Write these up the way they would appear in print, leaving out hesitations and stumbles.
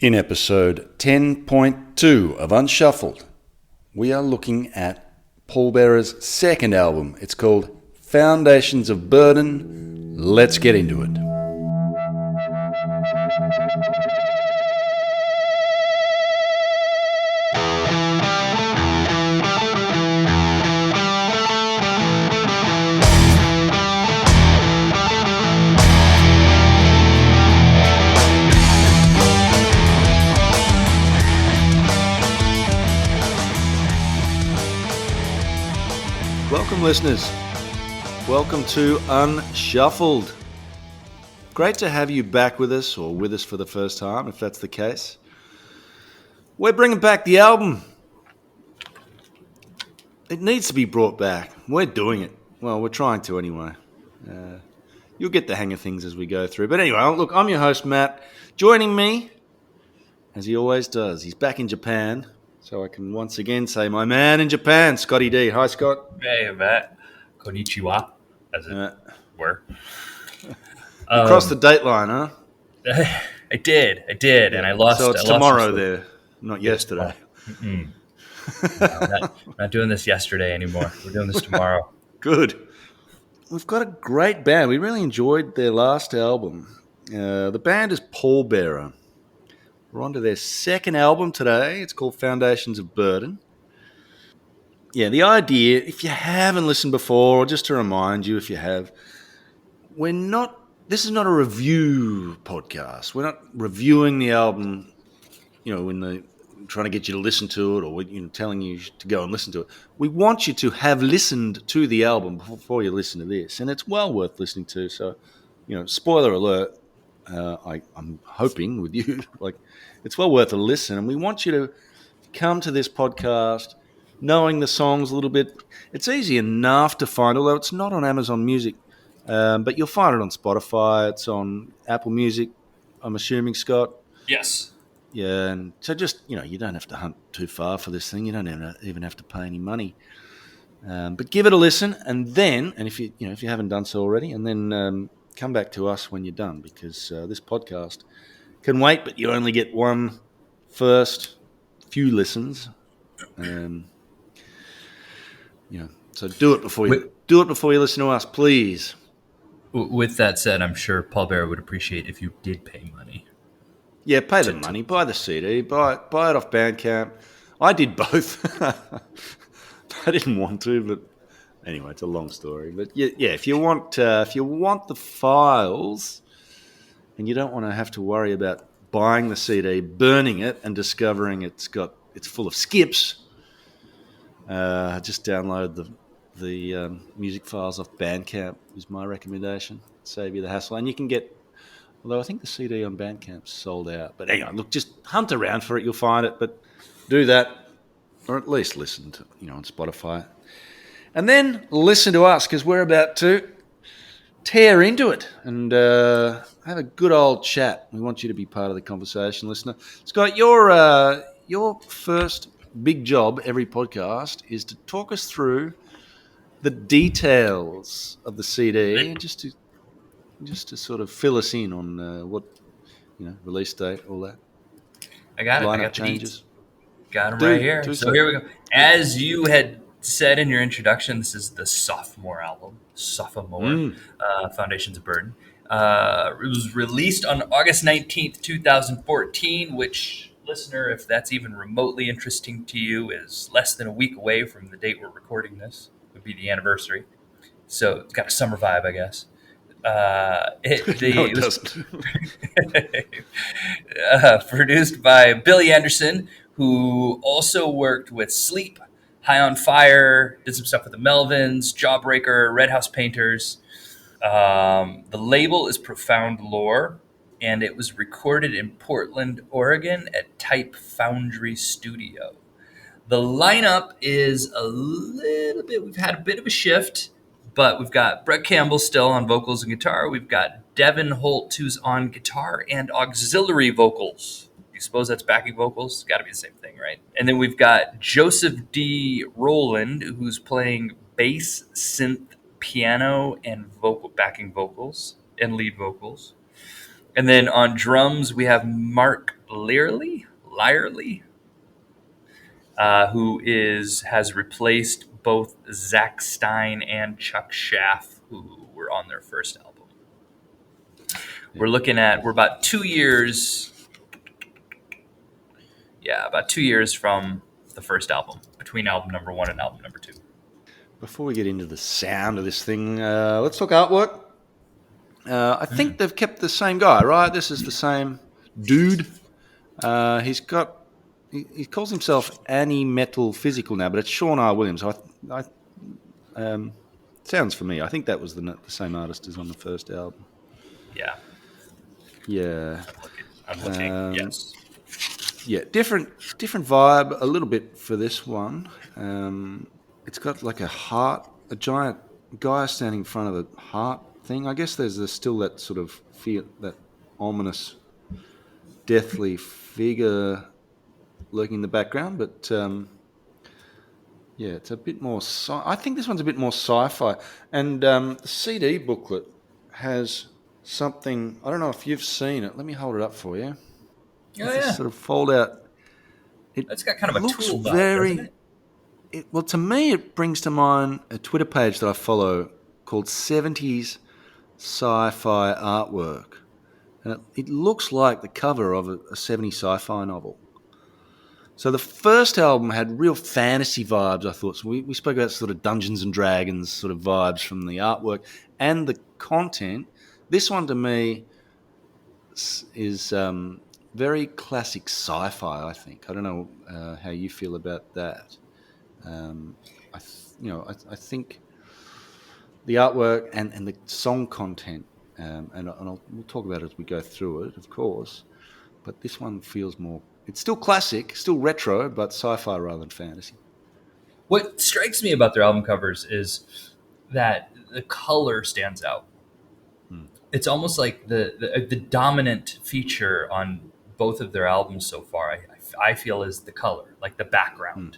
In episode 10.2 of Unshuffled, we are looking at Pallbearer's second album. It's called Foundations of Burden. Let's get into it. Welcome, listeners. Welcome to Unshuffled. Great to have you back with us, or with us for the first time, if that's the case. We're bringing back the album. It needs to be brought back. We're doing it. Well, we're trying to anyway. You'll get the hang of things as we go through. But anyway, look, I'm your host, Matt. Joining me, as he always does, he's back in Japan. So I can once again say my man in Japan, Scotty D. Hi, Scott. Hey, Matt. Konnichiwa, as it were. You crossed the date line, huh? I did, and I lost. So it's tomorrow there, not yesterday. No, not doing this yesterday anymore. We're doing this tomorrow. Good. We've got a great band. We really enjoyed their last album. The band is Pallbearer. We're on to their second album today. It's called Foundations of Burden. Yeah, the idea, if you haven't listened before, or just to remind you if you have, this is not a review podcast. We're not reviewing the album, trying to get you to listen to it, or telling you to go and listen to it. We want you to have listened to the album before you listen to this, and it's well worth listening to. So, spoiler alert, I'm hoping with you, it's well worth a listen, and we want you to come to this podcast knowing the songs a little bit. It's easy enough to find, although it's not on Amazon Music, but you'll find it on Spotify. It's on Apple Music, I'm assuming, Scott. Yes. Yeah, and so just, you don't have to hunt too far for this thing. You don't even have to pay any money. But give it a listen, and if you haven't done so already, and then come back to us when you're done, because this podcast can wait, but you only get one first few listens. So do it before you listen to us, please. With that said, I'm sure Pallbearer would appreciate if you did pay money. Yeah, pay the money, buy the CD, buy it off Bandcamp. I did both. I didn't want to, but anyway, it's a long story. But yeah, if you want the files, and you don't want to have to worry about buying the CD, burning it, and discovering it's full of skips, just download the music files off Bandcamp is my recommendation. Save you the hassle, and you can get. Although I think the CD on Bandcamp's sold out. But anyway, look, just hunt around for it. You'll find it. But do that, or at least listen to on Spotify, and then listen to us, because we're about to tear into it and have a good old chat. We want you to be part of the conversation, listener. Scott, your first big job every podcast is to talk us through the details of the CD, and just to sort of fill us in on what release date, all that. I got it. Lineup I got changes. Got them right here. So here we go. As you had said in your introduction, this is the sophomore album, Foundations of Burden. It was released on August 19th, 2014, which, listener, if that's even remotely interesting to you, is less than a week away from the date we're recording this. It would be the anniversary. So it's got a summer vibe, I guess. It doesn't. Produced by Billy Anderson, who also worked with Sleep, High on Fire, did some stuff with the Melvins, Jawbreaker, Red House Painters. The label is Profound Lore, and it was recorded in Portland, Oregon at Type Foundry Studio. The lineup is a little bit, we've had a bit of a shift, but we've got Brett Campbell still on vocals and guitar. We've got Devin Holt, who's on guitar and auxiliary vocals. You suppose that's backing vocals? It's got to be the same thing, right? And then we've got Joseph D. Rowland, who's playing bass, synth, piano, and backing vocals and lead vocals. And then on drums, we have Mark Lyerly, who has replaced both Zach Stein and Chuck Schaff, who were on their first album. Yeah. We're about 2 years. Yeah, about 2 years from the first album, between album number 1 and album number 2. Before we get into the sound of this thing, let's talk artwork. I think they've kept the same guy, right? This is the same dude. He calls himself Annie Metal Physical now, but it's Sean R. Williams. Sounds for me. I think that was the same artist as on the first album. Yeah. Yeah. I'm looking. Yes. Yeah, different vibe a little bit for this one. It's got like a heart, a giant guy standing in front of a heart thing. I guess there's still that sort of feel, that ominous, deathly figure lurking in the background. But yeah, it's a bit more. I think this one's a bit more sci-fi. And the CD booklet has something. I don't know if you've seen it. Let me hold it up for you. Oh, It's yeah. this sort of fold out. It's got kind of a looks tool vibe, very. doesn't it? Well, to me, it brings to mind a Twitter page that I follow called 70s Sci-Fi Artwork. And it looks like the cover of a 70s sci-fi novel. So the first album had real fantasy vibes, I thought. So we spoke about sort of Dungeons and Dragons sort of vibes from the artwork and the content. This one, to me, is very classic sci-fi, I think. I don't know how you feel about that. I think the artwork and the song content, we'll talk about it as we go through it, of course. But this one feels more. It's still classic, still retro, but sci-fi rather than fantasy. What strikes me about their album covers is that the color stands out. It's almost like the dominant feature on both of their albums so far. I feel is the color, like the background.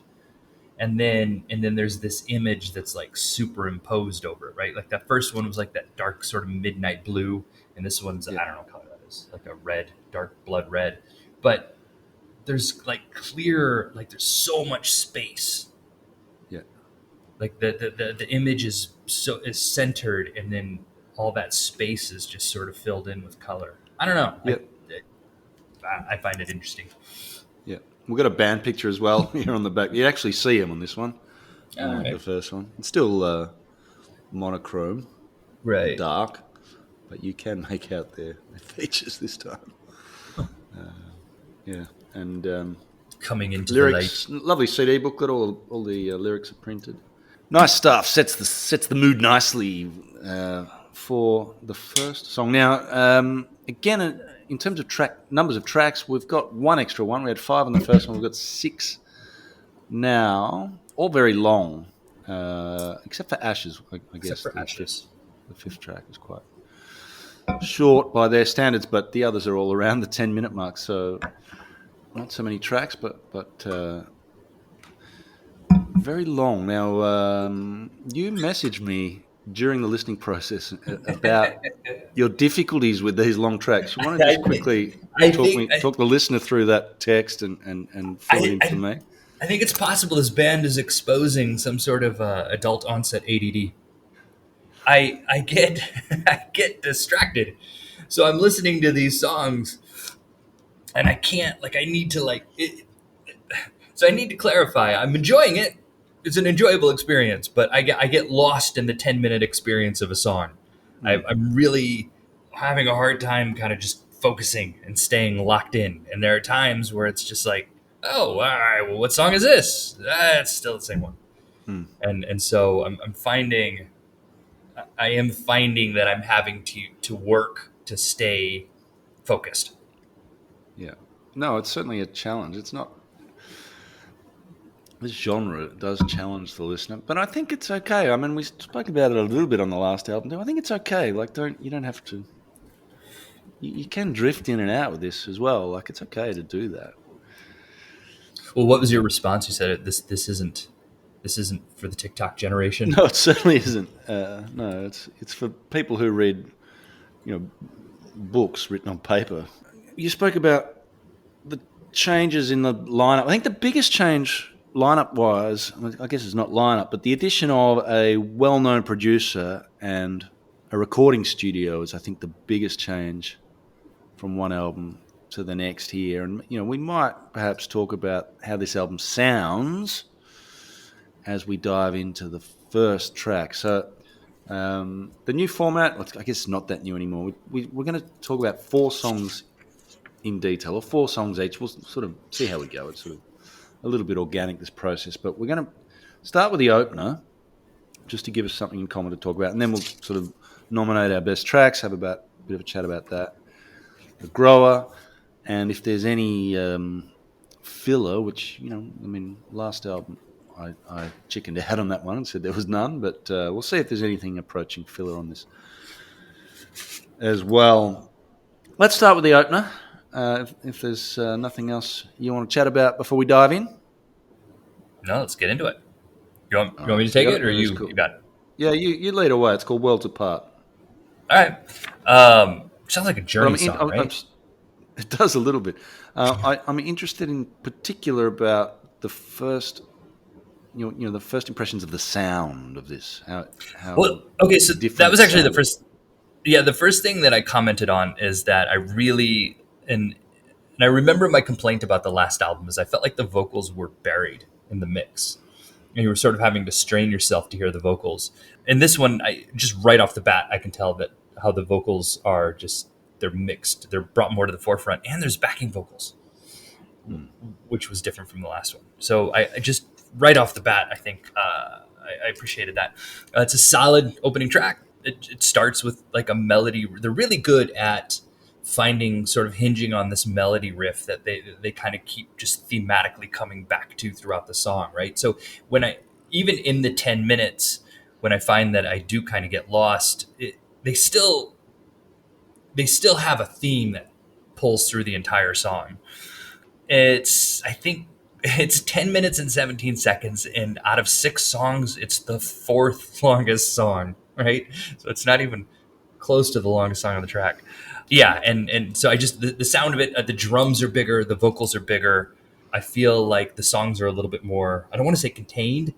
And then there's this image that's like superimposed over it, right? Like that first one was like that dark sort of midnight blue, and this one's I don't know what color that is, like a red, dark blood red. But there's like clear, like there's so much space. Yeah. Like the image is centered, and then all that space is just sort of filled in with color. I don't know. Yep. I find it interesting. Yeah. We've got a band picture as well here on the back. You actually see him on this one, Right. the first one. It's still monochrome, Right. dark, but you can make out their features this time. Yeah, and Coming into lyrics, the light. lovely CD booklet. All the lyrics are printed. Nice stuff. Sets the mood nicely for the first song. Now, again, in terms of numbers of tracks, we've got one extra one. We had 5 on the first one. We've got 6 now. All very long, except for Ashes. I guess Except for Ashes. The 5th track is quite short by their standards, but the others are all around the 10-minute mark. So not so many tracks, but very long. Now, you messaged me during the listening process about your difficulties with these long tracks. You want to just quickly talk the listener through that text and fill it in for me? I think it's possible this band is exposing some sort of adult onset ADD. I get distracted, so I'm listening to these songs, and I can't. Like, I need to So I need to clarify. I'm enjoying it. It's an enjoyable experience, but I get lost in the 10-minute experience of a song. I'm really having a hard time kind of just focusing and staying locked in. And there are times where it's just like, oh, all right, well, what song is this? It's still the same one. And so I am finding that I'm having to work to stay focused. Yeah. No, it's certainly a challenge. It's not. This genre does challenge the listener, but I think it's okay. I mean, we spoke about it a little bit on the last album too. I think it's okay. Like, you don't have to. You can drift in and out with this as well. Like, it's okay to do that. Well, what was your response? You said this isn't for the TikTok generation. No, it certainly isn't. No, it's for people who read, books written on paper. You spoke about changes in the lineup. I think the biggest change lineup-wise, I guess it's not lineup, but the addition of a well-known producer and a recording studio is, I think, the biggest change from one album to the next here. And, we might perhaps talk about how this album sounds as we dive into the first track. So the new format, I guess it's not that new anymore. We're going to talk about 4 songs in detail, or 4 songs each. We'll sort of see how we go. It's sort of a little bit organic, this process, but we're going to start with the opener just to give us something in common to talk about, and then we'll sort of nominate our best tracks, have a bit of a chat about that, the grower, and if there's any filler, which, last album I chickened out on that one and said there was none, but we'll see if there's anything approaching filler on this as well. Let's start with the opener. If there's nothing else you want to chat about before we dive in. No, let's get into it. You want me to take it, or you got it? Yeah, you lead away. It's called Worlds Apart. All right. Sounds like a Journey song, right? It does a little bit. I'm interested in particular about the first, the first impressions of the sound of this. How okay, so that was actually the first. Yeah, the first thing that I commented on is that I really and I remember my complaint about the last album is I felt like the vocals were buried in the mix, and you were sort of having to strain yourself to hear the vocals. In this one, I just right off the bat I can tell that how the vocals are they're mixed, they're brought more to the forefront, and there's backing vocals, which was different from the last one. So I just right off the bat I think I appreciated that. It's a solid opening track. It starts with like a melody. They're really good at finding, sort of hinging on this melody riff that they kind of keep just thematically coming back to throughout the song, right? So even in the 10 minutes, when I find that I do kind of get lost, they still have a theme that pulls through the entire song. I think it's 10 minutes and 17 seconds, and out of 6 songs, it's the 4th longest song, right? So it's not even close to the longest song on the track. Yeah, and so I just, the sound of it, the drums are bigger, the vocals are bigger. I feel like the songs are a little bit more, I don't want to say contained,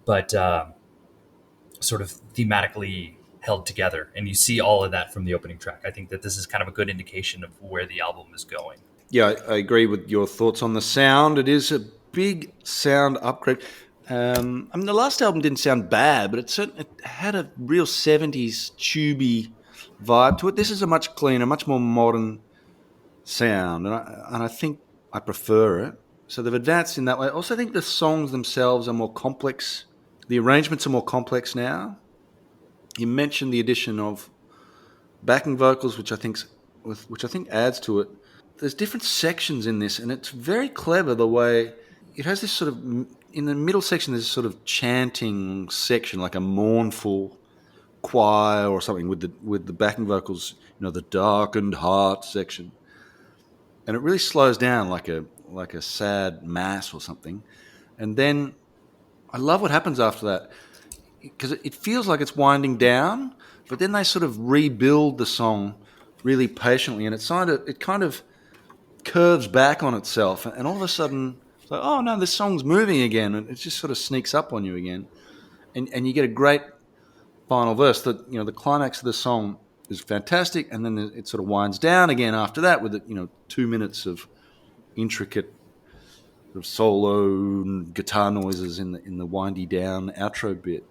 but sort of thematically held together. And you see all of that from the opening track. I think that this is kind of a good indication of where the album is going. Yeah, I agree with your thoughts on the sound. It is a big sound upgrade. The last album didn't sound bad, but it had a real 70s tubey vibe to it. This is a much cleaner, much more modern sound, and I think I prefer it. So they've advanced in that way. Also, I think the songs themselves are more complex. The arrangements are more complex now. You mentioned the addition of backing vocals, which I think adds to it. There's different sections in this, and it's very clever the way it has this sort of, in the middle section, there's a sort of chanting section, like a mournful choir or something with the backing vocals, the darkened heart section, and it really slows down like a sad mass or something. And then I love what happens after that, because it feels like it's winding down, but then they sort of rebuild the song really patiently, and it kind of curves back on itself, and all of a sudden it's like, oh no, this song's moving again, and it just sort of sneaks up on you again, and you get a great final verse. That the climax of the song is fantastic, and then it sort of winds down again after that with 2 minutes of intricate sort of solo and guitar noises in the windy down outro bit.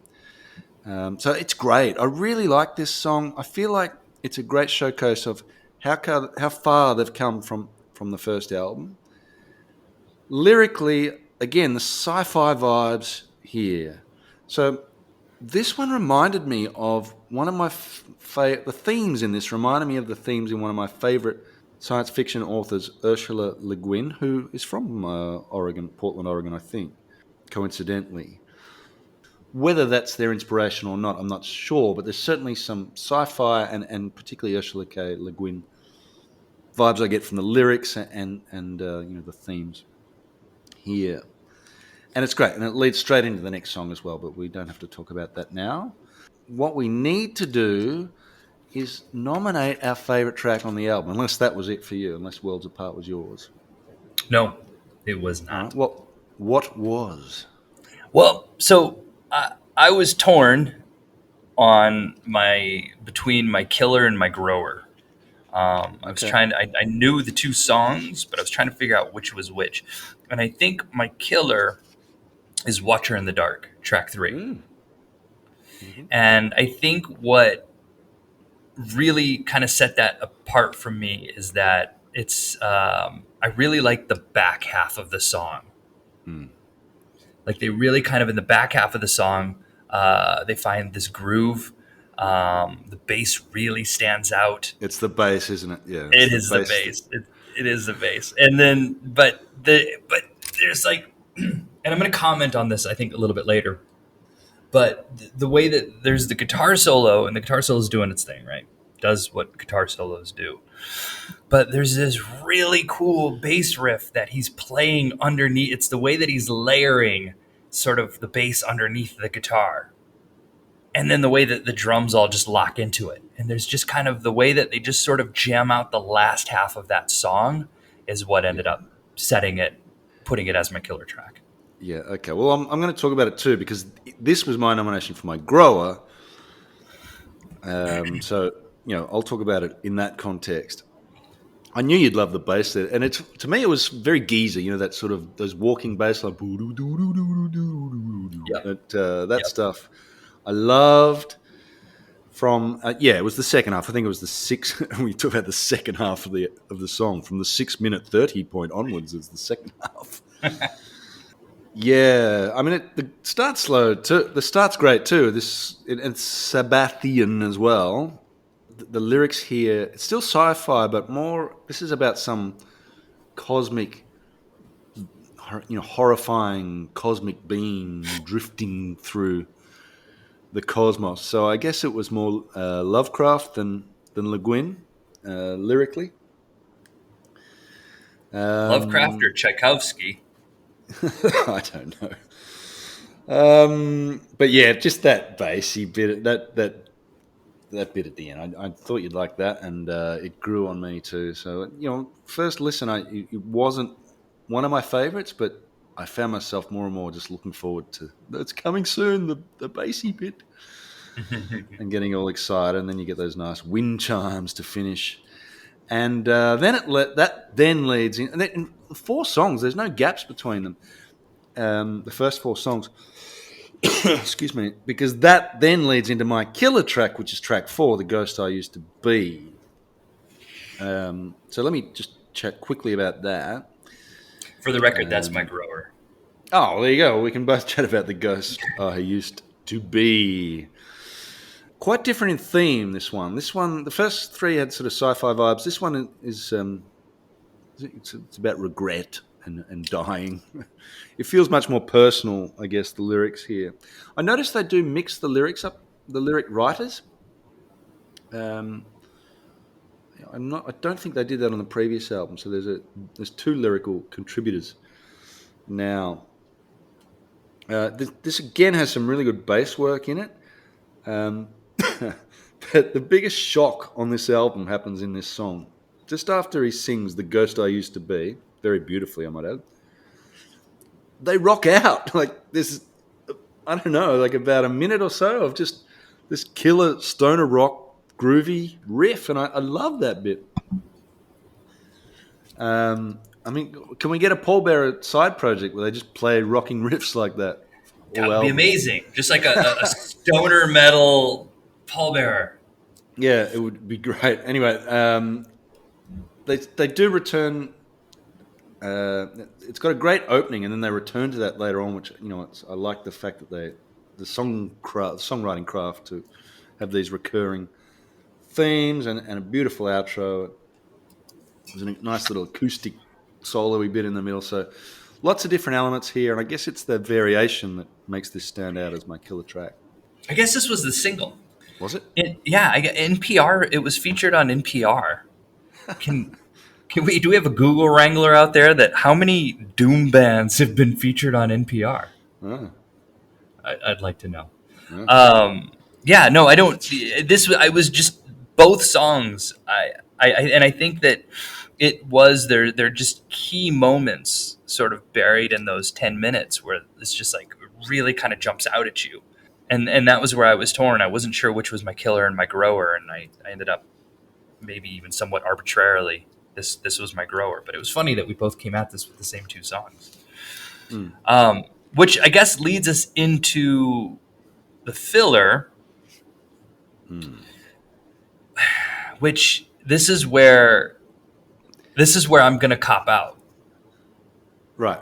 So it's great. I really like this song. I feel like it's a great showcase of how far they've come from the first album. Lyrically, again, the sci-fi vibes here. So this one reminded me of one of my the themes in this reminded me of the themes in one of my favorite science fiction authors, Ursula Le Guin, who is from Portland, Oregon, I think, coincidentally. Whether that's their inspiration or not, I'm not sure, but there's certainly some sci-fi and particularly Ursula Le Guin vibes I get from the lyrics and the themes here. And it's great, and it leads straight into the next song as well, but we don't have to talk about that now. What we need to do is nominate our favourite track on the album, unless that was it for you, unless Worlds Apart was yours. No, it was All not. right. Well, what was? Well, so I was torn on my between my killer and my grower. I was Okay. trying to, I knew the two songs, but I was trying to figure out which was which. And I think my killer is Watcher in the Dark, track 3. Mm. Hmm. And I think what really kind of set that apart from me is that I really like the back half of the song. Mm. Like they really kind of in the back half of the song, they find this groove. The bass really stands out. It's the bass, isn't it? Yeah, it's It the is the bass. bass. It is the bass. And then, but there's like, and I'm going to comment on this, I think, a little bit later. But the way that there's the guitar solo, and the guitar solo is doing its thing, right? Does what guitar solos do. But there's this really cool bass riff that he's playing underneath. It's the way that he's layering sort of the bass underneath the guitar. And then the way that the drums all just lock into it. And there's just kind of the way that they just sort of jam out the last half of that song is what ended up setting it, putting it as my killer track. Yeah. Okay. Well, I'm going to talk about it too because this was my nomination for my grower. So I'll talk about it in that context. I knew you'd love the bass there, and it's to me it was very geezer. That sort of those walking bass like Yep. that Yep. stuff. I loved from it was the second half. I think it was the six. We talk about the second half of the song from the 6 minute 30 point onwards is the second half. Yeah, I mean the start's slow too. The start's great too. It's Sabbathian as well. The lyrics here, it's still sci-fi, but more. This is about some cosmic, horrifying cosmic being drifting through the cosmos. So I guess it was more Lovecraft than Le Guin lyrically. Lovecraft Um, or Tchaikovsky. I don't know. But yeah, just that bassy bit, that bit at the end. I thought you'd like that, and it grew on me too. So first listen, it wasn't one of my favorites, but I found myself more and more just looking forward to it's coming soon, the bassy bit, and getting all excited. And then you get those nice wind chimes to finish, and then that then leads in, and then in 4 songs. There's no gaps between them. The first 4 songs. Excuse me, because that then leads into my killer track, which is track 4, The Ghost I Used to Be. So let me just chat quickly about that. For the record, that's my grower. Oh, there you go. We can both chat about the ghost I used to be. Quite different in theme, this one. The first 3 had sort of sci-fi vibes. This one is it's about regret and dying. It feels much more personal, I guess, the lyrics here. I noticed they do mix the lyrics up, the lyric writers. Um, I don't think they did that on the previous album. So there's 2 lyrical contributors now. This again has some really good bass work in it. But the biggest shock on this album happens in this song. Just after he sings "The Ghost I Used to Be," very beautifully, I might add. They rock out like this. I don't know, like about a minute or so of just this killer stoner rock groovy riff, and I love that bit. I mean, can we get a Pallbearer side project where they just play rocking riffs like that? That All would be albums. amazing. Just like a stoner metal pallbearer. Yeah, it would be great. Anyway, they do return. It's got a great opening, and then they return to that later on, which I like the fact that the songwriting craft to have these recurring themes and a beautiful outro. There's a nice little acoustic solo-y bit in the middle, so lots of different elements here, and I guess it's the variation that makes this stand out as my killer track. I guess this was the single. Was it? NPR. It was featured on NPR. Can do we have a Google Wrangler out there that how many doom bands have been featured on NPR? Oh, I'd like to know. oh. Yeah, no, I don't. I was just both songs. And I think that it was they're just key moments sort of buried in those 10 minutes where it's just like really kind of jumps out at you. And that was where I was torn. I wasn't sure which was my killer and my grower, and I ended up maybe even somewhat arbitrarily this was my grower. But it was funny that we both came at this with the same two songs. Which I guess leads us into the filler, which this is where I'm going to cop out. Right.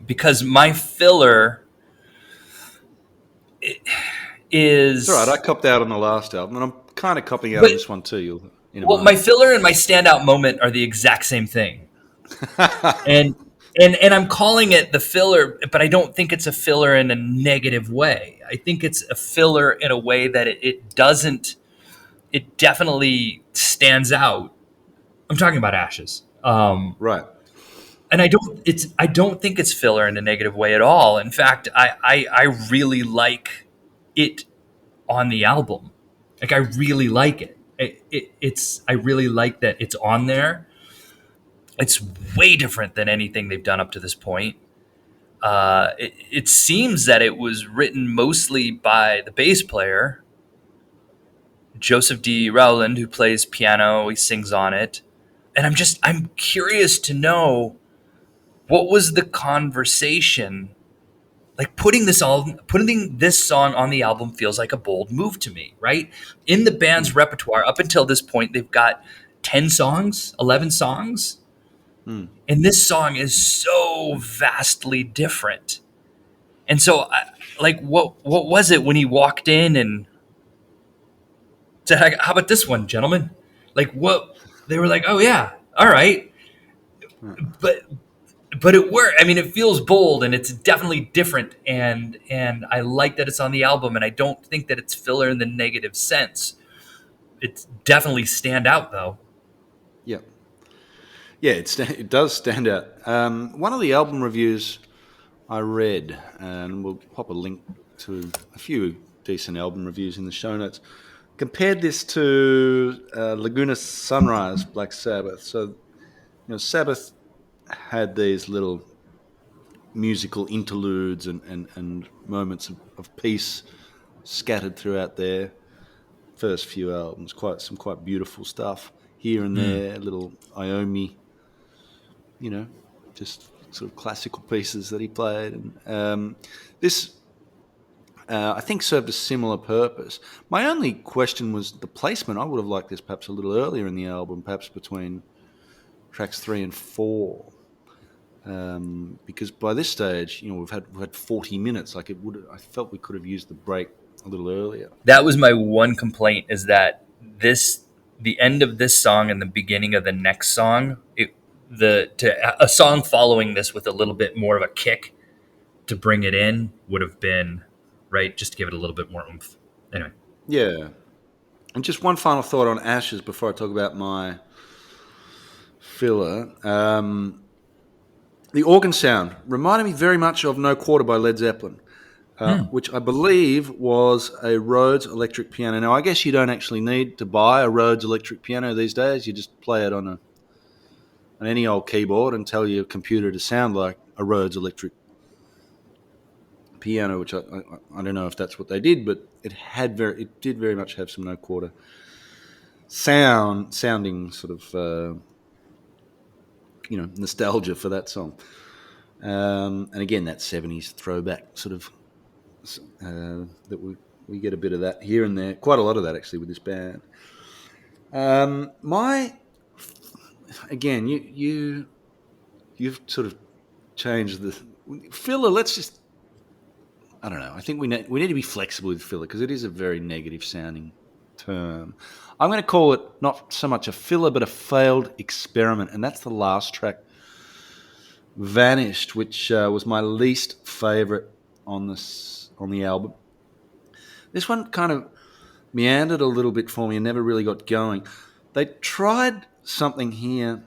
Because my filler is... It's all right. I copped out on the last album, and I'm kind of copping out on this one too. My filler and my standout moment are the exact same thing. and I'm calling it the filler, but I don't think it's a filler in a negative way. I think it's a filler in a way that it definitely stands out. I'm talking about Ashes. Right. And I don't think it's filler in a negative way at all. In fact, I really like it on the album. Like, I really like it. I really like that it's on there. It's way different than anything they've done up to this point. It seems that it was written mostly by the bass player, Joseph D. Rowland, who plays piano. He sings on it. And I'm curious to know, what was the conversation? Like, putting this song on the album feels like a bold move to me, right? In the band's repertoire, up until this point, they've got 10 songs, 11 songs. And this song is so vastly different. And so, what was it when he walked in and said, "How about this one, gentlemen?" Like, what? They were like, "Oh yeah, all right." But it worked. I mean, it feels bold and it's definitely different. And I like that it's on the album. And I don't think that it's filler in the negative sense. It's definitely stand out, though. Yeah. Yeah, it does stand out. One of the album reviews I read, and we'll pop a link to a few decent album reviews in the show notes, compared this to Laguna Sunrise, Black Sabbath. So, Sabbath had these little musical interludes and moments of peace scattered throughout their first few albums. Some quite beautiful stuff here and there, little Iommi, just sort of classical pieces that he played. And this, I think, served a similar purpose. My only question was the placement. I would have liked this perhaps a little earlier in the album, perhaps between tracks 3 and 4. Because by this stage, we've had 40 minutes. I felt we could have used the break a little earlier. That was my one complaint, is that the end of this song and the beginning of the next song, a song following this with a little bit more of a kick to bring it in would have been right, just to give it a little bit more oomph. Anyway. Yeah. And just one final thought on Ashes before I talk about my filler. The organ sound reminded me very much of No Quarter by Led Zeppelin, which I believe was a Rhodes electric piano. Now, I guess you don't actually need to buy a Rhodes electric piano these days. You just play it on any old keyboard and tell your computer to sound like a Rhodes electric piano, which I don't know if that's what they did, but it did very much have some No Quarter sounding sort of nostalgia for that song. And again, that 70s throwback sort of that we get a bit of that here and there, quite a lot of that actually with this band. Again, you've sort of changed the filler. I don't know. I think we need to be flexible with filler because it is a very negative sounding term. I'm going to call it not so much a filler, but a failed experiment, and that's the last track, Vanished, which was my least favorite on the album. This one kind of meandered a little bit for me and never really got going. They tried something here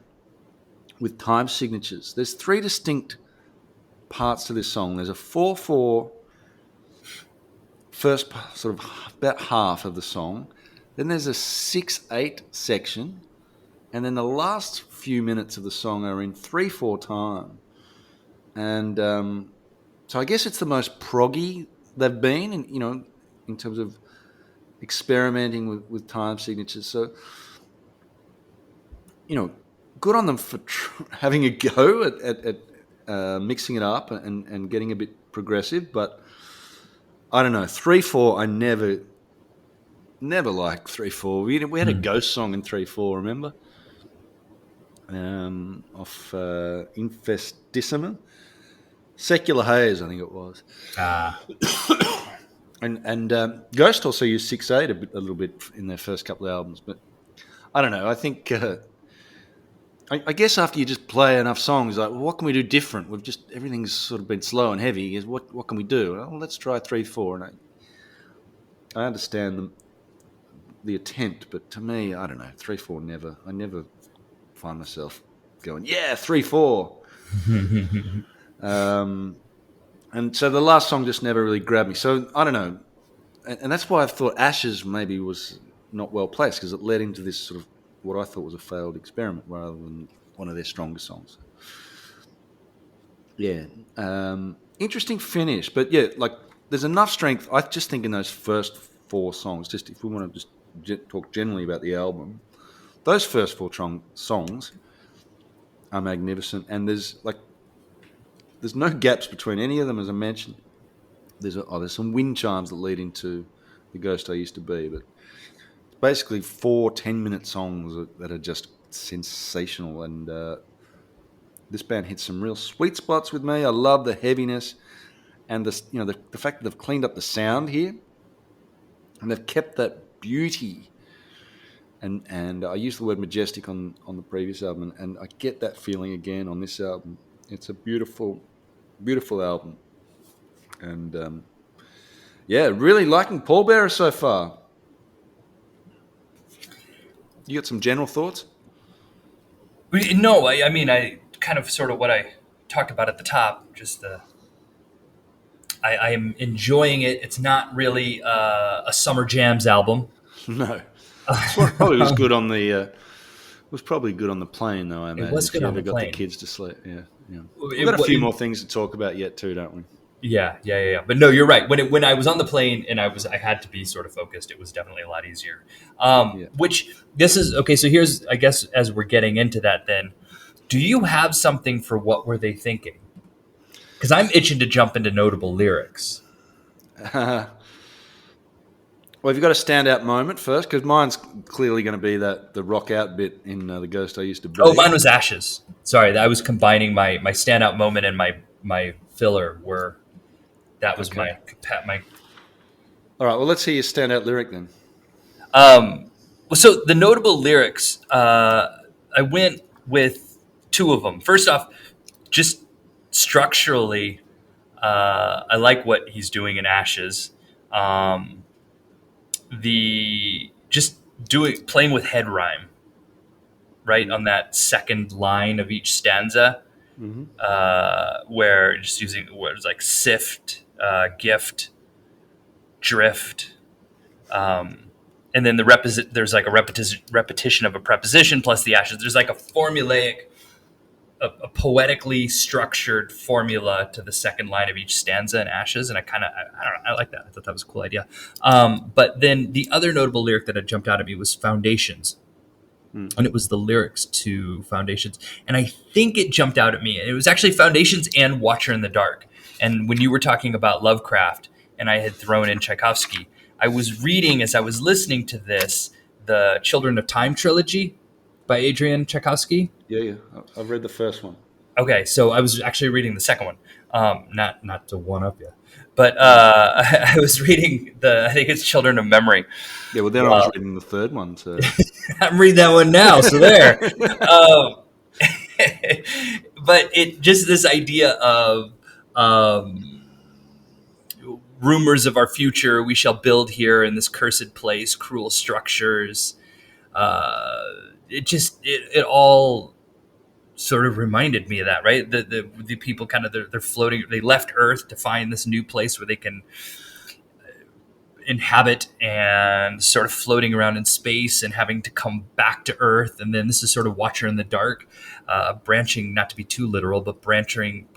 with time signatures. There's 3 distinct parts to this song. There's a 4/4 first sort of about half of the song. Then there's a 6/8 section, and then the last few minutes of the song are in 3/4 time, and so I guess it's the most proggy they've been, in terms of experimenting with time signatures. So, good on them for having a go at mixing it up and getting a bit progressive. But I don't know, 3/4. I never liked 3/4. We had a ghost song in 3/4. Remember? Off Infestissima, Secular Haze, I think it was. And Ghost also used 6/8 a little bit in their first couple of albums, but I don't know. I think I guess after you just play enough songs, like, well, what can we do different? Everything's sort of been slow and heavy. What can we do? Well, let's try 3/4. And I understand the attempt, but to me, I don't know. 3/4 never. I never find myself going, yeah, 3/4. And so the last song just never really grabbed me. So I don't know. And that's why I thought Ashes maybe was not well placed, because it led into this sort of what I thought was a failed experiment rather than one of their stronger songs. Yeah. Interesting finish. But yeah, like, there's enough strength. I just think in those first 4 songs, just if we want to just talk generally about the album, those first 4 songs are magnificent. And there's no gaps between any of them, as I mentioned. There's some wind chimes that lead into The Ghost I Used to Be, but it's basically 4 10-minute songs that are just sensational. And this band hits some real sweet spots with me. I love the heaviness and the fact that they've cleaned up the sound here, and they've kept that beauty. And I used the word majestic on the previous album, and I get that feeling again on this album. It's a beautiful, beautiful album. And really liking Pallbearer so far. You got some general thoughts? No, I mean, I kind of sort of what I talked about at the top. Just I am enjoying it. It's not really a summer jams album. No, probably was good on the plane, though. I imagine It was good if you on ever the got plane. the kids to sleep. Yeah. We've got a few more things to talk about yet too, don't we? Yeah. But no, you're right. When I was on the plane and I had to be sort of focused, it was definitely a lot easier. Which this is okay. So here's, I guess, as we're getting into that, then, do you have something for what were they thinking? Because I'm itching to jump into notable lyrics. Well, have you got a standout moment first? Because mine's clearly going to be the rock out bit in The Ghost I Used to Be. Oh, mine was Ashes. Sorry, I was combining my standout moment and my filler. That was Okay. my. All right. Well, let's hear your standout lyric then. So the notable lyrics, I went with 2 of them. First off, just structurally, I like what he's doing in Ashes. Playing with head rhyme, right, on that second line of each stanza, where just using words like sift, gift, drift, and then there's like a repetition of a preposition plus the ashes. There's like a formulaic, a poetically structured formula to the second line of each stanza in Ashes, and I don't know, I like that. I thought that was a cool idea. But then the other notable lyric that had jumped out at me was Foundations, and it was the lyrics to Foundations, and I think it jumped out at me. And it was actually Foundations and Watcher in the Dark. And when you were talking about Lovecraft, and I had thrown in Tchaikovsky, I was reading as I was listening to this the Children of Time trilogy by Adrian Tchaikovsky. Yeah. I've read the first one. Okay, so I was actually reading the second one. Not to one up you, but I was reading I think it's Children of Memory. Yeah, well, then I was reading the third one. So I'm reading that one now. So there. But it just this idea of rumors of our future. We shall build here in this cursed place, cruel structures. It all sort of reminded me of that, right? The people kind of they're floating. They left Earth to find this new place where they can inhabit and sort of floating around in space and having to come back to Earth. And then this is sort of Watcher in the Dark, branching, not to be too literal, but branching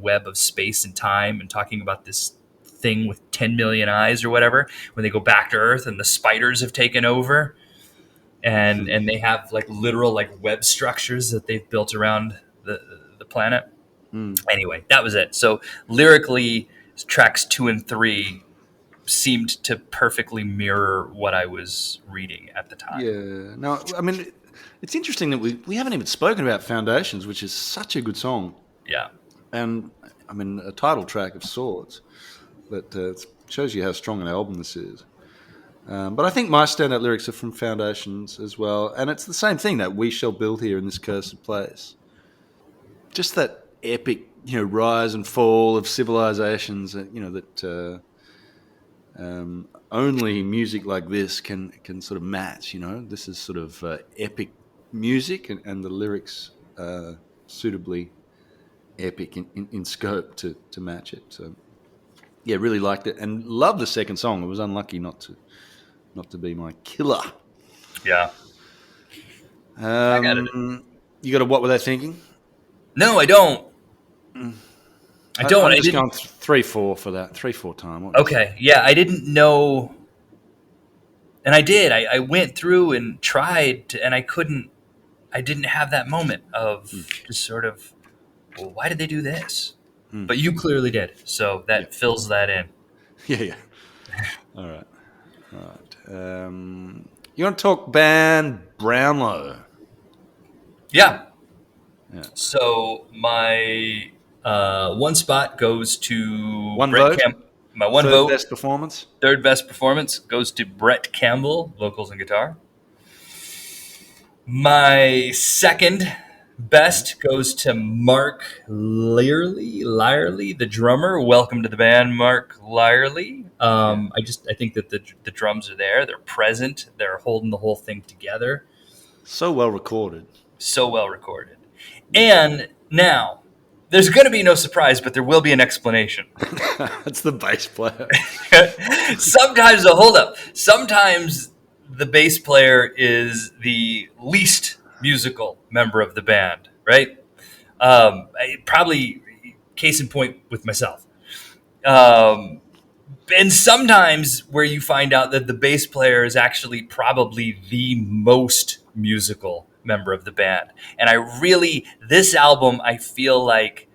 web of space and time, and talking about this thing with 10 million eyes or whatever when they go back to Earth and the spiders have taken over, and they have like literal like web structures that they've built around the planet. Anyway, that was it. So lyrically, tracks 2 and 3 seemed to perfectly mirror what I was reading at the time. Yeah. No, I mean, it's interesting that we haven't even spoken about Foundations, which is such a good song. Yeah. And, I mean, a title track of sorts. That shows you how strong an album this is. But I think my standout lyrics are from Foundations as well. And it's the same thing, that we shall build here in this cursed place. Just that epic, rise and fall of civilizations, that only music like this can sort of match. This is sort of epic music, and the lyrics are suitably epic in scope to match it. So, yeah, really liked it and loved the second song. I was unlucky not to be my killer. Yeah. I got it. You got a What Were They Thinking? No, I don't. I don't. I'm just going 3/4 for that. 3/4 time. Okay. Yeah, I didn't know. And I did. I went through and tried to, and I couldn't. I didn't have that moment of just sort of, well, why did they do this? But you clearly did. So that fills that in. Yeah. All right. You want to talk band Brownlow? Yeah. So my one spot goes to One Brett vote? My one Third vote. best performance? Third best performance goes to Brett Campbell, vocals and guitar. My second best goes to Mark Lyerly, the drummer. Welcome to the band, Mark Lyerly. I think that the drums are there. They're present. They're holding the whole thing together. So well recorded. And now, there's going to be no surprise, but there will be an explanation. That's the bass player. Sometimes the bass player is the least musical member of the band, right? Probably case in point with myself. And sometimes where you find out that the bass player is actually probably the most musical member of the band. And this album, I feel like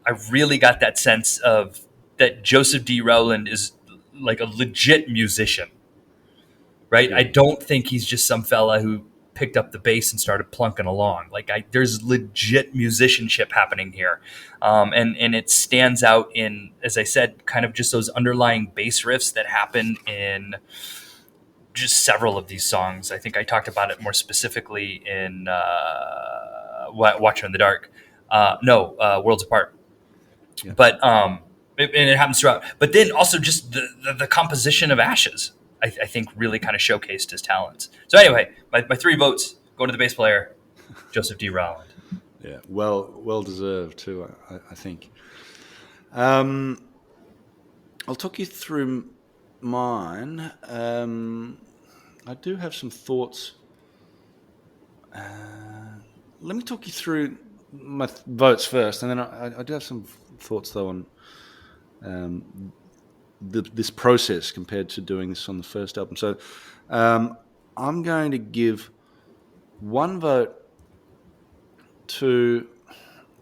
I really got that sense of that Joseph D. Rowland is like a legit musician, right? Yeah. I don't think he's just some fella who picked up the bass and started plunking along. There's legit musicianship happening here. And it stands out in, as I said, kind of just those underlying bass riffs that happen in just several of these songs. I think I talked about it more specifically in Watcher in the Dark. Worlds Apart. Yeah. But it happens throughout. But then also just the composition of Ashes, I think really kind of showcased his talents. So anyway, my 3 votes go to the bass player, Joseph D. Rowland. Yeah, well deserved too, I think. I'll talk you through mine. I do have some thoughts. Let me talk you through my votes first, and then I do have some thoughts though on this process compared to doing this on the first album. So I'm going to give 1 vote to,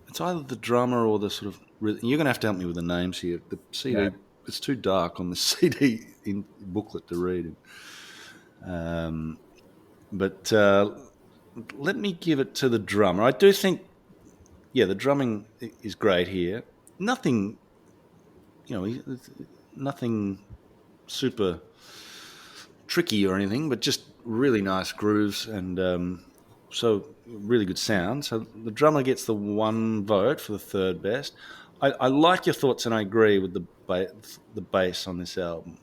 it's either the drummer or the sort of, you're going to have to help me with the names here. The CD, yeah. It's too dark on the CD in booklet to read. But let me give it to the drummer. I do think, the drumming is great here. Nothing super tricky or anything, but just really nice grooves and so really good sound. So the drummer gets the 1 vote for the third best. I like your thoughts, and I agree with the bass on this album,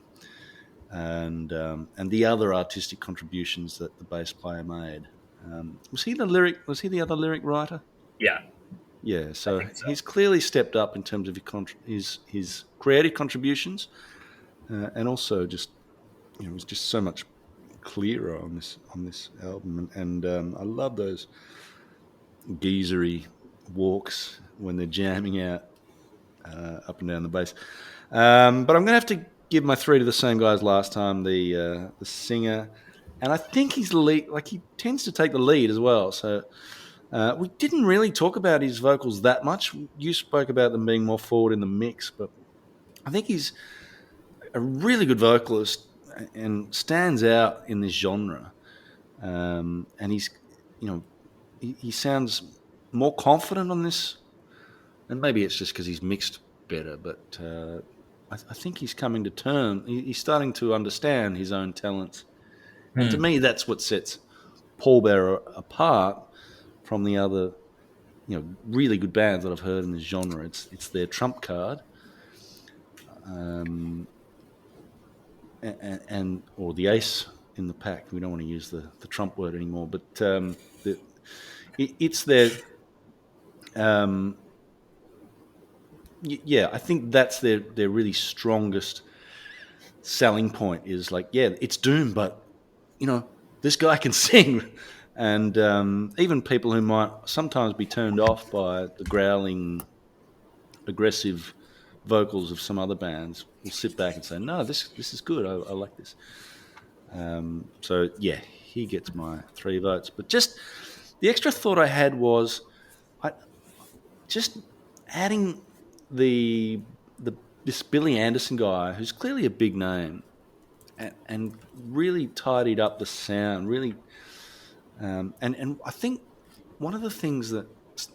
and the other artistic contributions that the bass player made. Was he the other lyric writer? Yeah. Yeah, so he's clearly stepped up in terms of his creative contributions, and also just it was just so much clearer on this album, and I love those geezery walks when they're jamming out up and down the bass. But I'm going to have to give my 3 to the same guy as last time, the singer, and I think he's lead. Like he tends to take the lead as well. So we didn't really talk about his vocals that much. You spoke about them being more forward in the mix, but I think he's a really good vocalist and stands out in this genre. And he's, he sounds more confident on this, and maybe it's just because he's mixed better. But I think he's coming to term. He's starting to understand his own talents, and to Hmm. me, that's what sets Pallbearer apart from the other, really good bands that I've heard in this genre. It's their trump card, and or the ace in the pack. We don't want to use the trump word anymore, but it's their yeah. I think that's their really strongest selling point. Is like, yeah, it's doom, but this guy can sing. And even people who might sometimes be turned off by the growling, aggressive vocals of some other bands will sit back and say, "No, this is good. I like this." So yeah, he gets my 3 votes. But just the extra thought I had was, I just adding the the this Billy Anderson guy, who's clearly a big name, and really tidied up the sound. Really, and I think one of the things that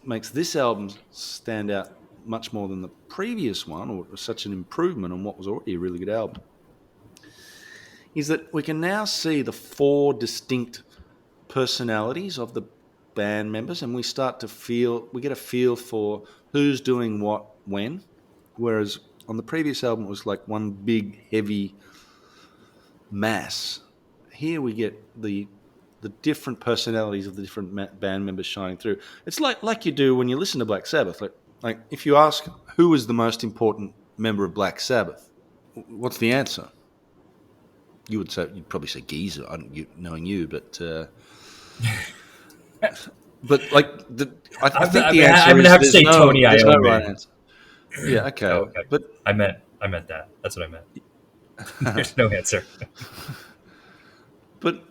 makes this album stand out much more than the previous one, or was such an improvement on what was already a really good album, is that we can now see the 4 distinct personalities of the band members, and we get a feel for who's doing what when. Whereas on the previous album, it was like one big, heavy mass. Here we get the different personalities of the different band members shining through. It's like you do when you listen to Black Sabbath. Like if you ask who is the most important member of Black Sabbath, what's the answer? You'd probably say Geezer, knowing you, but like I think the I'm answer gonna is have to say Tony there's no Iommi. right answer. Yeah, Oh, okay, okay. but I meant that. That's what I meant. There's no answer. but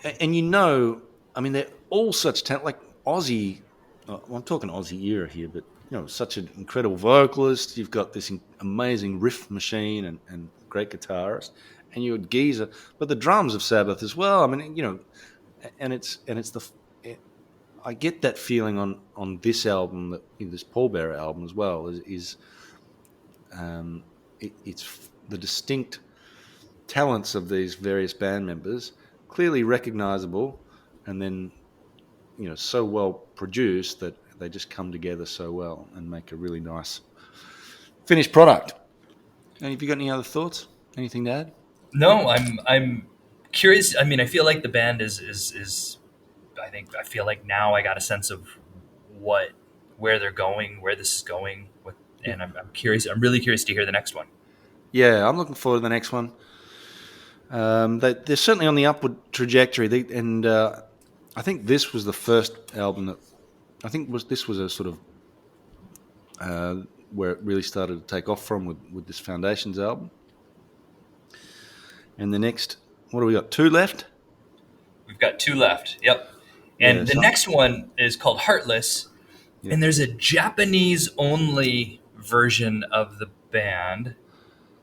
and I mean, they're all such talent. Like Ozzy, well, I'm talking Aussie era here, but such an incredible vocalist. You've got this amazing riff machine and great guitarist, and you had Geezer, but the drums of Sabbath as well. I mean, and it's I get that feeling on this album, this Pallbearer album as well. It's the distinct talents of these various band members, clearly recognizable, and then so well produced that they just come together so well and make a really nice finished product. And have you got any other thoughts? Anything to add? No, I'm curious. I mean, I feel like the band is. I feel like now I got a sense of what where they're going, where this is going, Yeah, and I'm curious. I'm really curious to hear the next one. yeah, I'm looking forward to the next one. They're certainly on the upward trajectory, and I think this was the first album that this was a sort of where it really started to take off from with this Foundations album. And the next, what do we got? 2 left. We've got 2 left. Yep. Yeah, And the next one is called Heartless, yeah. and there's a Japanese only version of the band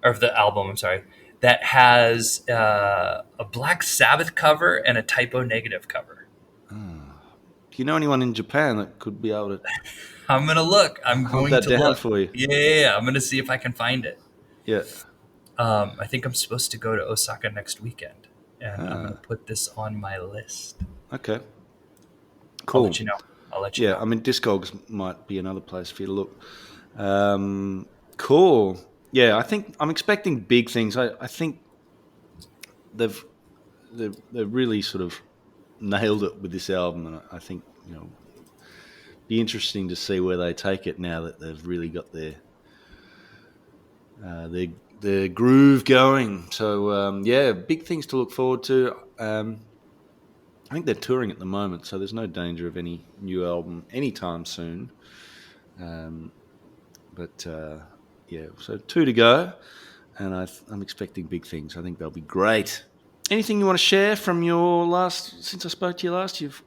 or of the album. I'm sorry, that has a Black Sabbath cover and a Typo Negative cover. Do you know anyone in Japan that could be able to I'm gonna look. I'm hunt going that to down look. for you? Yeah, I'm gonna see if I can find it. Yeah. I think I'm supposed to go to Osaka next weekend, and I'm gonna put this on my list. Okay. I'll Cool. let you know. I'll let you Yeah, know. I mean, Discogs might be another place for you to look. Cool. Yeah, I think I'm expecting big things. I think they've they've really sort of nailed it with this album, and I think be interesting to see where they take it now that they've really got the groove going. So yeah, big things to look forward to. I think they're touring at the moment, so there's no danger of any new album anytime soon. Um, but yeah, so 2 to go, and I'm expecting big things. I think they'll be great. Anything you want to share from your last? Since I spoke to you last, you've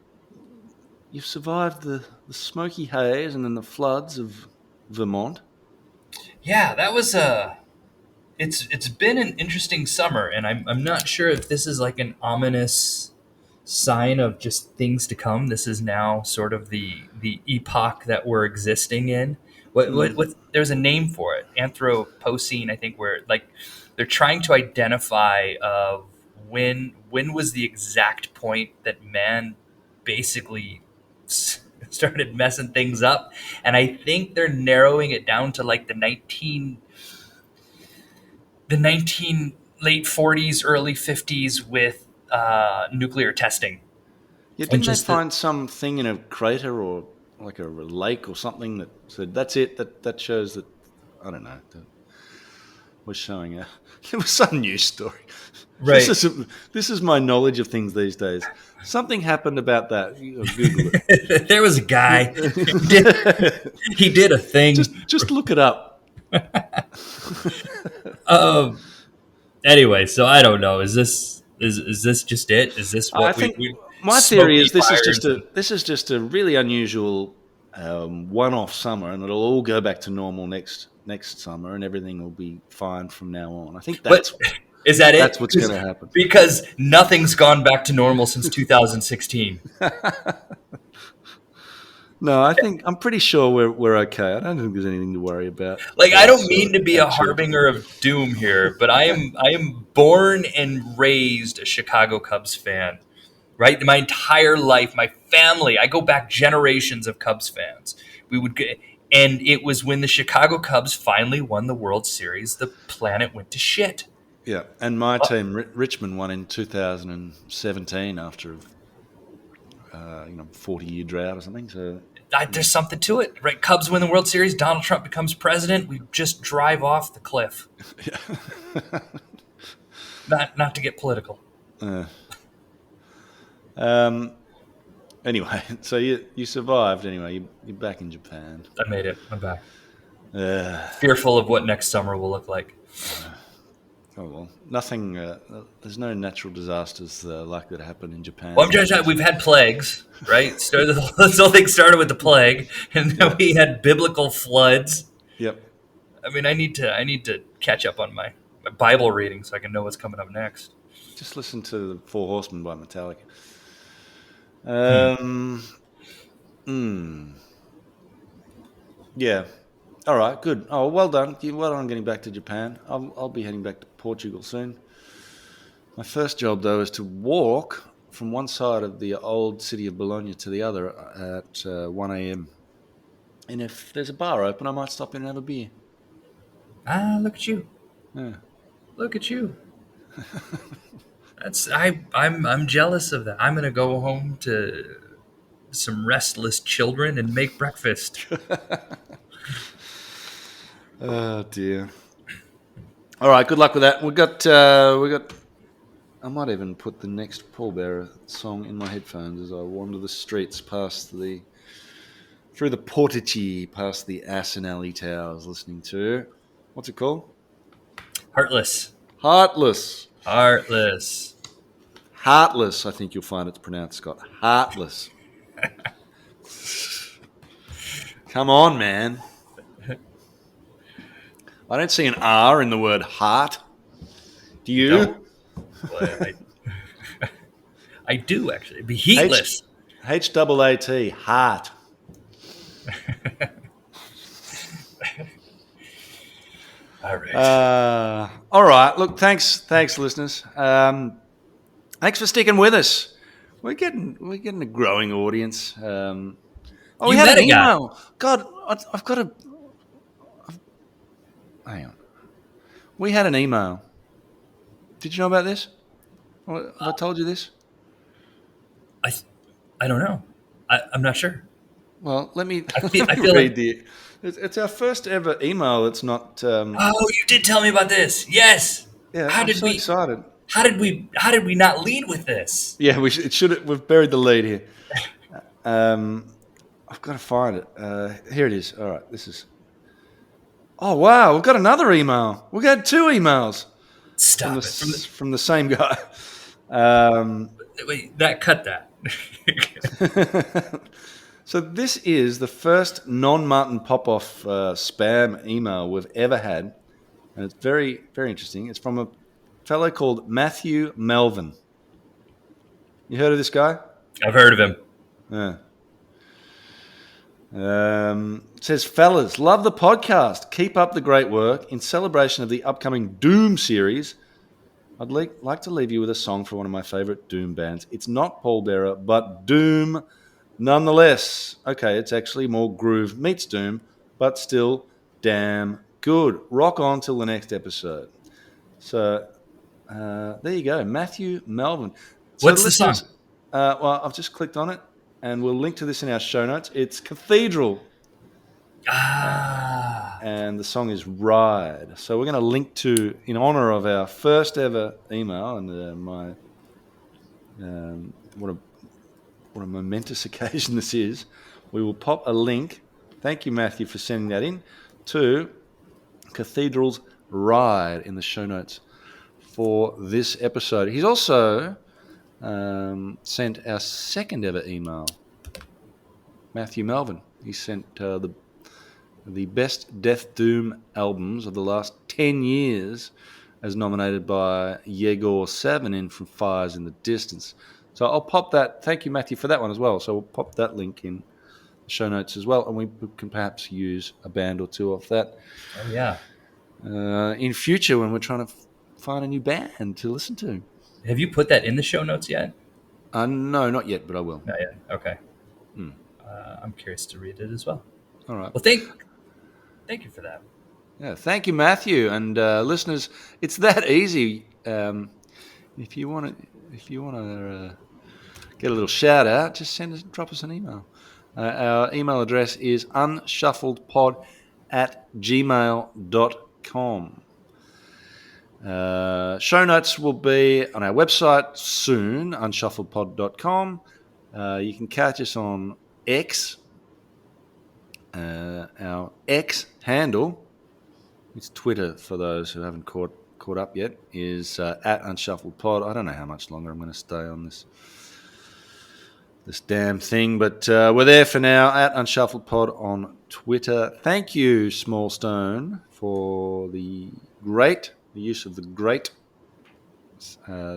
survived the smoky haze and then the floods of Vermont. Yeah, that was a. It's been an interesting summer, and I'm not sure if this is like an ominous sign of just things to come. This is now sort of the epoch that we're existing in. What there's a name for it, Anthropocene, I think, where like they're trying to identify when was the exact point that man basically started messing things up, and I think they're narrowing it down to like the 19 late 40s, early 50s with nuclear testing. Yeah, And didn't they just the find something in a crater or like a lake or something that said that's it? That shows that I don't know. That was showing a it was some news story. This right. is this is my knowledge of things these days. Something happened about that. You Google it. There was a guy. He did a thing. just look it up. Um. Anyway, so I don't know. Is this just it? Is this I what we, think we my theory smoky is fires and this is just a really unusual one-off summer, and it'll all go back to normal next summer, and everything will be fine from now on. I think what is that that's it? what's going to happen. Because nothing's gone back to normal since 2016. No, I think I'm pretty sure we're okay. I don't think there's anything to worry about Like, for I don't us mean or to be our a children. harbinger of doom here, but I am born and raised a Chicago Cubs fan. Right, my entire life, my family, I go back generations of Cubs fans. We would get, and it was when the Chicago Cubs finally won the World Series, the planet went to shit. Yeah, and my Uh, team Richmond won in 2017 after 40-year drought or something. So There's something to it, right? Cubs win the World Series, Donald Trump becomes president, we just drive off the cliff. yeah. Not to get political. Um. Anyway, so you survived. Anyway, you're back in Japan. I made it. I'm back. Uh, Fearful of what next summer will look like. oh well, nothing. There's no natural disasters likely to happen in Japan. Well, I'm just we've had plagues, right? This whole thing started with the plague, and then we had biblical floods. Yep. I mean, I need to catch up on my Bible reading so I can know what's coming up next. Just listen to the Four Horsemen by Metallica. Hmm. Um. Hmm. Yeah. All right. Good. Oh, well done. Well done getting back to Japan. I'll be heading back to Portugal soon. My first job though is to walk from one side of the old city of Bologna to the other at 1 a.m. And if there's a bar open, I might stop in and have a beer. Ah, look at you! Yeah. Look at you! I'm jealous of that. I'm gonna go home to some restless children and make breakfast. Oh dear. All right. Good luck with that. We got. I might even put the next Pallbearer song in my headphones as I wander the streets through the portici, past the Aston Alley Towers, listening to what's it called? Heartless, Heartless. heartless. Heartless. I think you'll find it's pronounced, Scott. Heartless. Come on, man. I don't see an R in the word heart. Do you? Don't. Well, I do actually. Be heatless. H-A-A-T, heart. All right. All right. Look, thanks, listeners. Thanks for sticking with us. We're getting a growing audience. We You had met an a guy. email. God, I've got to hang on. We had an email. Did you know about this? Have I told you this? I I don't know. I'm not sure. Well, let me, I feel read like, the. It's our first ever email. It's not. oh, you did tell me about this. Yes. Yeah, How I'm did so we? excited. How did we not lead with this? Yeah, it should. We've buried the lead here. I've got to find it. Here it is. All right, this is. Oh wow, we've got another email. We got 2 emails from Stop it. from the same guy. Um, Wait, that cut that. so this is the first non-Martin Popoff spam email we've ever had, and it's very, very interesting. It's from a fellow called Matthew Melvin. You heard of this guy? I've heard of him. Yeah. It says, fellas, love the podcast. Keep up the great work. In celebration of the upcoming Doom series, I'd like to leave you with a song for one of my favorite Doom bands. It's not Pallbearer, but Doom nonetheless. Okay, it's actually more groove meets Doom, but still damn good. Rock on till the next episode. So there you go, Matthew Melvin. So What's the song? well, I've just clicked on it, and we'll link to this in our show notes. It's Cathedral. And the song is Ride. So we're going to link to, in honor of our first ever email, and my what a momentous occasion this is. We will pop a link. Thank you, Matthew, for sending that in, to Cathedral's Ride in the show notes for this episode. He's also sent our second ever email. Matthew Melvin. He sent the best Death Doom albums of the last 10 years as nominated by Yegor Savanin from Fires in the Distance. So I'll pop that. Thank you, Matthew, for that one as well. So we'll pop that link in the show notes as well, and we can perhaps use a band or 2 off that. Oh, yeah. In future when we're trying to find a new band to listen to. Have you put that in the show notes yet? No, not yet, but I will. Not yet. Okay. I'm curious to read it as well. All right. Well, thank you for that. Yeah, thank you, Matthew, and listeners. It's that easy. If you want to get a little shout out, just drop us an email. Our email address is unshuffledpod@gmail.com. Show notes will be on our website soon, unshuffledpod.com. You can catch us on X. Our X handle, it's Twitter for those who haven't caught up yet, is at unshuffledpod. I don't know how much longer I'm going to stay on this damn thing, but we're there for now, at unshuffledpod on Twitter. Thank you, Small Stone, for the use of the great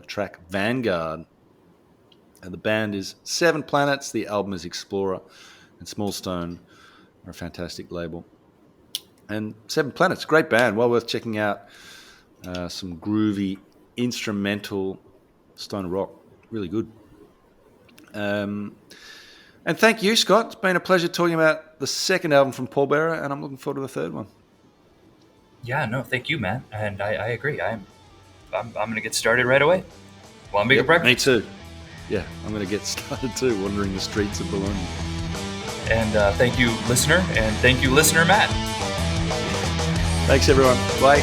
track Vanguard. The band is 7 Planets, the album is Explorer, and Small Stone are a fantastic label. And 7 Planets, great band, well worth checking out. Some groovy instrumental stoner rock, really good. And thank you, Scott. It's been a pleasure talking about the second album from Pallbearer, and I'm looking forward to the third one. Yeah, no, thank you, man. And I agree. I'm going to get started right away. Want to make a breakfast? Me too. Yeah, I'm going to get started too, wandering the streets of Bologna. And thank you, listener, and thank you, listener Matt. Thanks, everyone. Bye.